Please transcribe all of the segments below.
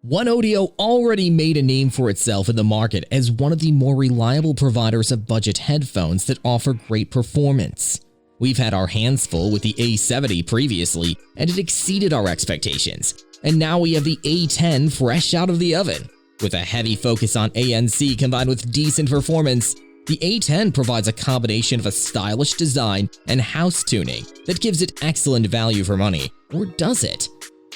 One Audio already made a name for itself in the market as one of the more reliable providers of budget headphones that offer great performance. We've had our hands full with the A70 previously, and it exceeded our expectations. And now we have the A10 fresh out of the oven. With a heavy focus on ANC combined with decent performance, the A10 provides a combination of a stylish design and house tuning that gives it excellent value for money. Or does it?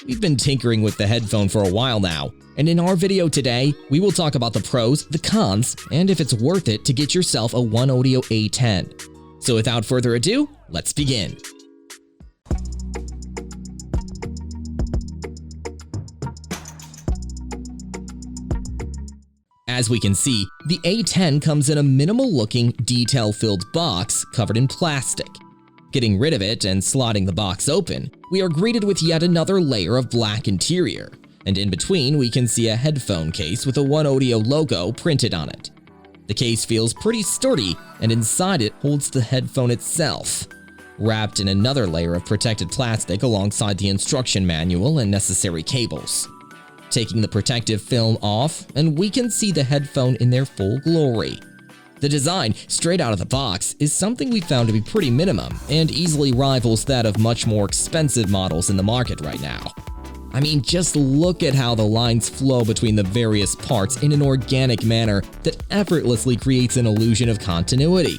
We've been tinkering with the headphone for a while now, and in our video today, we will talk about the pros, the cons, and if it's worth it to get yourself a One Audio A10. So without further ado, let's begin. As we can see, the A10 comes in a minimal-looking, detail-filled box covered in plastic. Getting rid of it and slotting the box open, we are greeted with yet another layer of black interior, and in between we can see a headphone case with a One Audio logo printed on it. The case feels pretty sturdy, and inside it holds the headphone itself, wrapped in another layer of protected plastic alongside the instruction manual and necessary cables. Taking the protective film off, and we can see the headphone in their full glory. The design, straight out of the box, is something we found to be pretty minimum and easily rivals that of much more expensive models in the market right now. I mean, just look at how the lines flow between the various parts in an organic manner that effortlessly creates an illusion of continuity.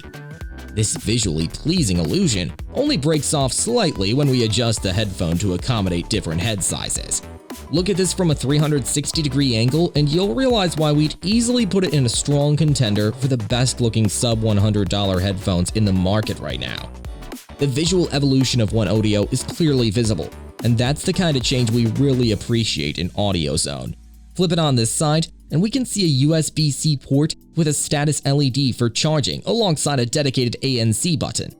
This visually pleasing illusion only breaks off slightly when we adjust the headphone to accommodate different head sizes. Look at this from a 360-degree angle and you'll realize why we'd easily put it in a strong contender for the best-looking sub-$100 headphones in the market right now. The visual evolution of One Audio is clearly visible, and that's the kind of change we really appreciate in AudioZone. Flip it on this side, and we can see a USB-C port with a status LED for charging alongside a dedicated ANC button.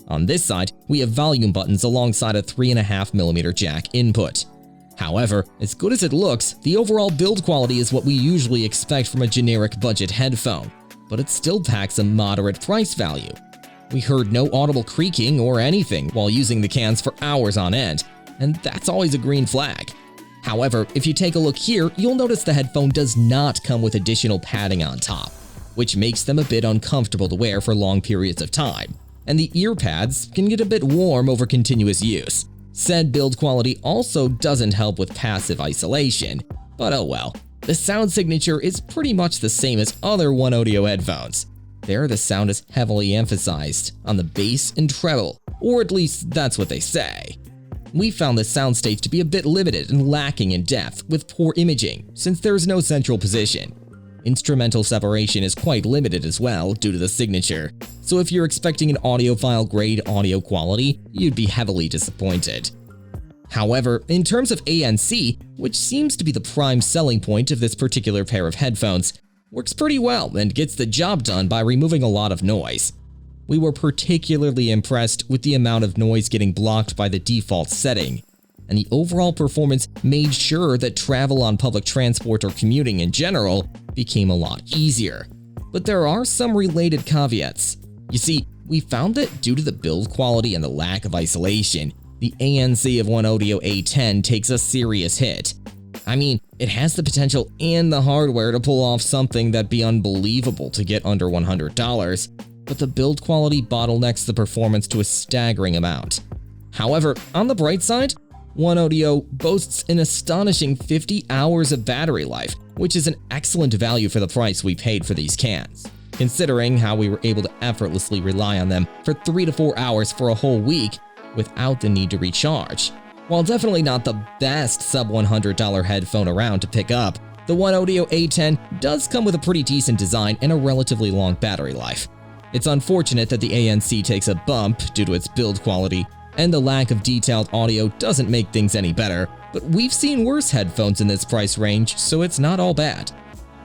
On this side, we have volume buttons alongside a 3.5mm jack input. However, as good as it looks, the overall build quality is what we usually expect from a generic budget headphone, but it still packs a moderate price value. We heard no audible creaking or anything while using the cans for hours on end, and that's always a green flag. However, if you take a look here, you'll notice the headphone does not come with additional padding on top, which makes them a bit uncomfortable to wear for long periods of time, and the ear pads can get a bit warm over continuous use. Said build quality also doesn't help with passive isolation, but oh well. The sound signature is pretty much the same as other One Audio headphones. There, the sound is heavily emphasized on the bass and treble, or at least that's what they say. We found the soundstage to be a bit limited and lacking in depth with poor imaging, since there is no central position. Instrumental separation is quite limited as well due to the signature, so if you're expecting an audiophile-grade audio quality, you'd be heavily disappointed. However, in terms of ANC, which seems to be the prime selling point of this particular pair of headphones, works pretty well and gets the job done by removing a lot of noise. We were particularly impressed with the amount of noise getting blocked by the default setting, and the overall performance made sure that travel on public transport or commuting in general became a lot easier. But there are some related caveats. You see, we found that due to the build quality and the lack of isolation, the ANC of One Audio A10 takes a serious hit. I mean, it has the potential and the hardware to pull off something that'd be unbelievable to get under $100, but the build quality bottlenecks the performance to a staggering amount. However, on the bright side, One Audio boasts an astonishing 50 hours of battery life, which is an excellent value for the price we paid for these cans, considering how we were able to effortlessly rely on them for 3 to 4 hours for a whole week without the need to recharge. While definitely not the best sub-$100 headphone around to pick up, the One Audio A10 does come with a pretty decent design and a relatively long battery life. It's unfortunate that the ANC takes a bump due to its build quality, and the lack of detailed audio doesn't make things any better, but we've seen worse headphones in this price range, so it's not all bad.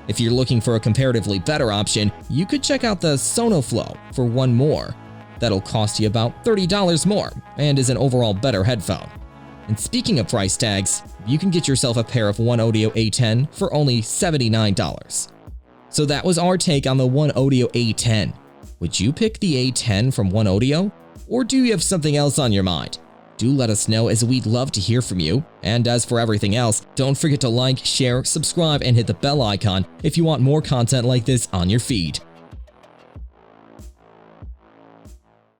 If you're looking for a comparatively better option, you could check out the Sonoflow for one more. That'll cost you about $30 more, and is an overall better headphone. And speaking of price tags, you can get yourself a pair of One Audio A10 for only $79. So that was our take on the One Audio A10. Would you pick the A10 from One Audio? Or do you have something else on your mind? do let us know, as we'd love to hear from you. And as for everything else, don't forget to like, share, subscribe, and hit the bell icon if you want more content like this on your feed.